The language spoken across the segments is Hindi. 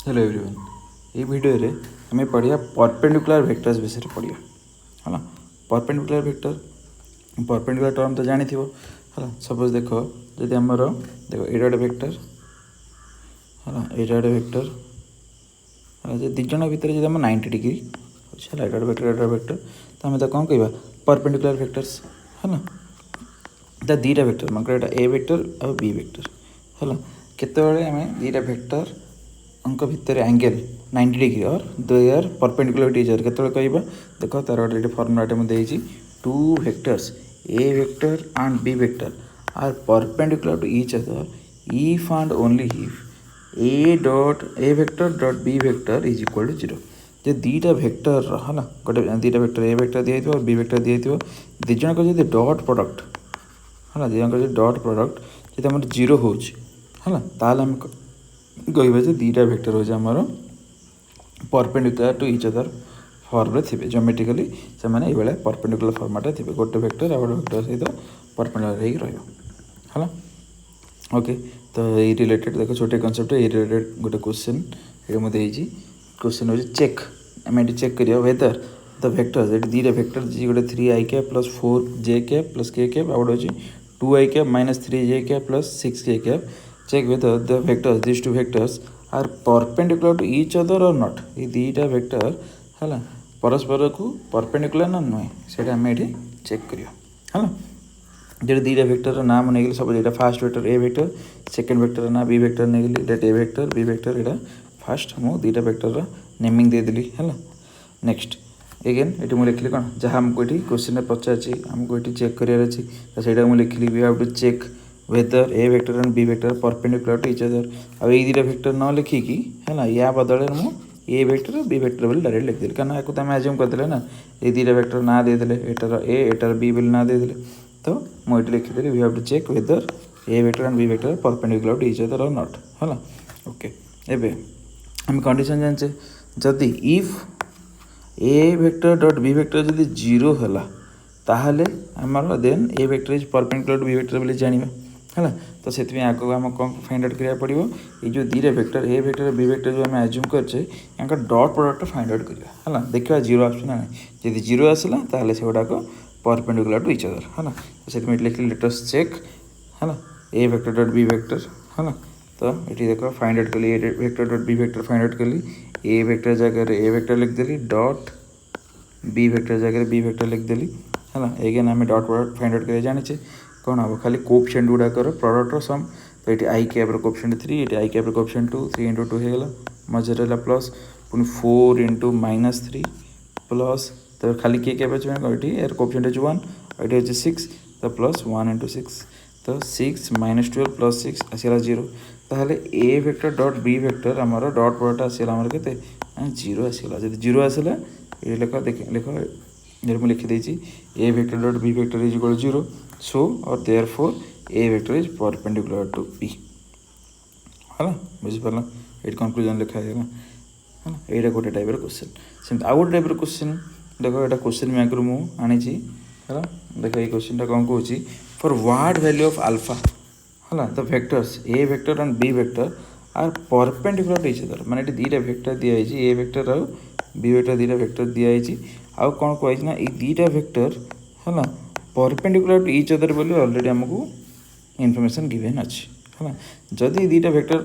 Hello everyone. ये वीडियो रे हमें पढ़िया परपेंडिकुलर वेक्टर्स विषय पढ़िया है। परपेंडिकुलर वेक्टर टर्म तो जानी थी है। सपोज देख जदि आमर देख ये गोटे वेक्टर है, ये गोटे वेक्टर है। दिज भितर जब आम 90 डिग्री अच्छे है, एटा वेक्टर तो आम कौन कह परपेंडिकुलर वेक्टर्स है। दीटा वेक्टर मन एटा ए वेक्टर और बी वेक्टर है। केतबेले आम दीटा वेक्टर उनका भितर एंगल 90 डिग्री और they are perpendicular to each other केतबेले कहबा देख तार गोटे फर्मुलाटे मुझे two vectors A vector and B vector are perpendicular to each other if and only if A vector dot B vector is equal to 0। जे दीटा वेक्टर है गोटे दीटा वेक्टर ए वेक्टर दिखाई और बी वेक्टर दिखाई दिज जन डॉट प्रोडक्ट है, दिज डॉट प्रोडक्ट जब आम 0 हो ताल कह दीटा वेक्टर हूँ आमर perpendicular to each other form थे ज्योमेट्रिकली से ये परपेंडिकुलर फॉर्मेट थे गोटे वेक्टर आ गोटे वेक्टर सहित परपेंडिकुलर है। ओके तो ये रिलेटेड देख छोटे कॉन्सेप्ट ये रिलेटेड गोटे क्वेश्चन ये मुझे क्वेश्चन हो चेक आम ये चेक करिया वेदर द वेक्टर्स ये दीटा वेक्टर जी गोटे 3i cap plus 4j plus k cap आ गोटे 2i cap minus 3j cap plus 6k cap check whether the vectors these two vectors are perpendicular to each other or not। ये दीटा वेक्टर है परस्पर को परपेंडिकुलर ना नुहे से आम ये चेक करिया है। जो दीटा वेक्टर नाम नहीं सब ये fast vector A vector second vector ना बी वेक्टर नहीं ए वेक्टर बी वेक्टर यहाँ फास्ट मु दीटा वेक्टर नेमिंग देदेली है। नेक्स्ट एगेन ये मुझे लिखली कौन जहाँ आमको ये क्वेश्चन पचार आमको ये चेक करार अच्छी तो सहीटा मुझे लिखली we have to check whether A vector and B vector perpendicular to each other. अब ये दीटा वेक्टर न लिखिकी है या बदले मु ए वेक्टर बी वेक्टर बोली डायरेक्ट लिखदेली क्या आपको तो आम एज्यूम करदे ना ये दीटा वेक्टर ना देदेले एटार ए एटार बी बोली ना देदेले तो मुझे लिखिदेली we have to check whether A vector and B vector perpendicular to each other और नॉट है। ओके एबे हम कंडीशन जानचे जदि if A vector dot B vector जदि 0 है ताहले आमर then A vector is perpendicular to B vector बोली जानिबा है। तो से आगे आम कौन फाइंड आउट करा पड़ो ये जो दीटा vector A vector B vector जो आम एज्यूम करचे यहाँ डॉट प्रोडक्ट फाइंड आउट करा है। देखा 0 आसना ना जब 0 आसला ताले से गुड़ाक परपेंडिकुलर टू ईच अदर है। तो से लिखली लेट अस चेक है A vector dot B vector है। तो ये देख फाइंड आउट कली A vector dot B vector find out कली ए वेक्टर जगह ए वेक्टर लिखदेली डॉट बी वेक्टर जगह बी वेक्टर लिखदेली है। एगेन आम डॉट प्रोडक्ट फाइंड आउट कर जाने कौन हम खाली कोएफिशिएंट गुड़ाकर प्रोडक्टर सम तो ये आई कैप कोएफिशिएंट 3 ये आई कैप कोएफिशिएंट 2 3 इंटू 2 होगा मझे रहा प्लस पुणी 4 इंटू माइनस 3 प्लस तो खाली के कैप अच्छे ये यार कोएफिशिएंट अच्छे 1 ये अच्छे 6 तो प्लस 1 इंटू 6 तो 6 माइनस 12 प्लस 6 आसला 0 ताहले ए वेक्टर डॉट बी वेक्टर आमर डॉट प्रोडक्ट आसला आमर के 0 आसला जब 0 आसला ये लेख देख लेख ये मुझे लिखिदे A vector dot B vector is equal 0 so और therefore A vector is perpendicular to B है। बुझीपार ये कनक्लूजन लिखा है ना यहाँ गोटे टाइप क्वेश्चन सेमती आउ गोटे टाइप क्वेश्चन देख ये क्वेश्चन भी आगे मुझे आनी है। देख ये क्वेश्चन कौन कौन for what value of alpha है the vectors A vector and B vector are perpendicular to each other माने दीटा वेक्टर दिखाई ए वेक्टर और बी वेक्टर दीटा वेक्टर दिखाई आउ कौन कहुई ना ये दीटा वेक्टर है परपेंडिकुलर टू ईच अदर बोली ऑलरेडी आमको इनफॉरमेशन गिवन अच्छी है। जदि दीटा वेक्टर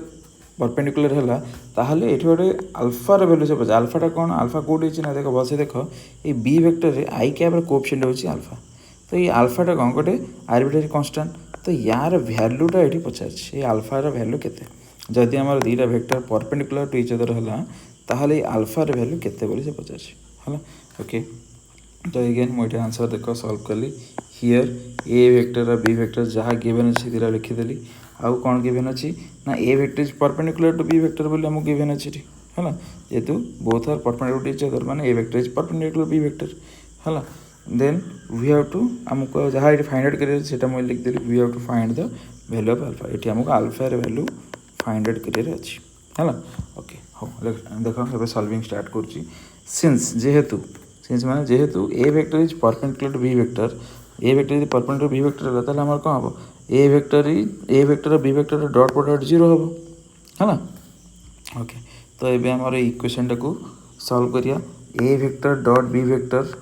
परपेंडिकुलर है ताहले ये गोटे अल्फार वैल्यू से पचा अल्फाटा कौन अल्फा कौटी ना देख बस देख ये बी वेक्टर आई कैप कोएफिशिएंट होची अल्फा तो ये अल्फाटा कौन गोटे आर्बिट्रेरी कांस्टेंट तो यार भैल्यूटा ये पचार ये अल्फार वैल्यू केते जदि आम दीटा vector perpendicular to each other है ताहले अल्फार वैल्यू केते बोली से पचार है। ओके तो अगेन मुझे आंसर देख सॉल्व कली हियर ए वेक्टर और बी वेक्टर जहाँ गिवन अच्छी लिखिदेली आउ कौन गिवन अच्छी ना A vector is perpendicular to B vector बोली आमको गिवन अच्छी है जेहेतु both are perpendicular to each other माने A vector is perpendicular B vector है। देन वी हैव टू आमको जहाँ ये फाइंड आउट करें मुझे लिखदेली we have to find the value of alpha ये आमको अल्फार वैल्यू फाइंड आउट करार अच्छी है। ओके हाँ देख ये सॉल्विंग स्टार्ट कर सिंस माने जेहेतु A vector is perpendicular to B vector A vector यदि परपेंडिकुलर बी वेक्टर है ताहले हमर कौन हम ए वेक्टर और बी वेक्टर डॉट प्रोडक्ट 0 हम है। ओके तो ये आमर इक्वेशन टाक सॉल्व करिया A vector dot B vector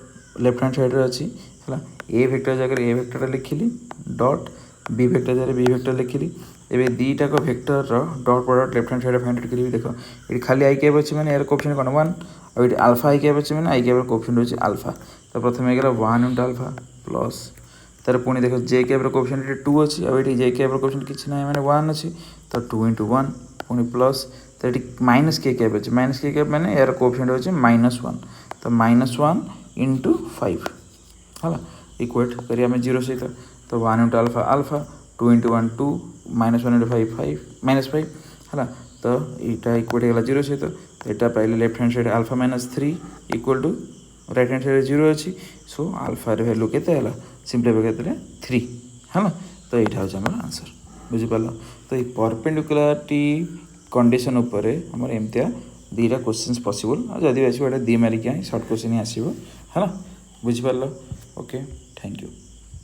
left hand side रे अच्छी है ए वेक्टर जगह ए वेक्टर लिखिली डॉट बी वेक्टर जगह बी वेक्टर लिखिली एवं दीटाक vector dot product left hand side find करी देख ये खाली आई कैप अच्छे मैंने यार कोफिशिएंट कौन 1 और ये अल्फा आई कैप अच्छे मैंने आई कैप कोफिशिएंट होची अल्फा तो प्रथम हो 1 इंटू अल्फा प्लस तार पुणी देख जे कैप कोफिशिएंट 2 अच्छी और ये जे कैप कोफिशिएंट किसी ना मैंने 1 अच्छी तो 2 इंटू 1 पुणी प्लस तो ये माइनस के कैप अच्छे माइनस के कैप मैंने यार कोफिशिएंट होची -1 तो -1 इंटू 5 है इक्वेट करिए आम 0 सहित तो 1 into alpha alpha 2 into 1 2 -1 into 5 5 -5 है तो यहाँ इक्वेट होगा 0 सहित तो यहाँ पाइले left hand side alpha -3 equal to right hand side 0 अच्छी सो अल्फा वैल्यू के सिंप्लीफाई करते 3 है तो यहाँ हूँ आम आंसर बुझीपार तो ये परपेंडिकुलारिटी कंडीशन उपर आमर एमतिया दीटा क्वेश्चन पॉसिबल जदि आसो 2 मारिक शॉर्ट क्वेश्चन ही आसो है बुझीपार ओके थैंक यू।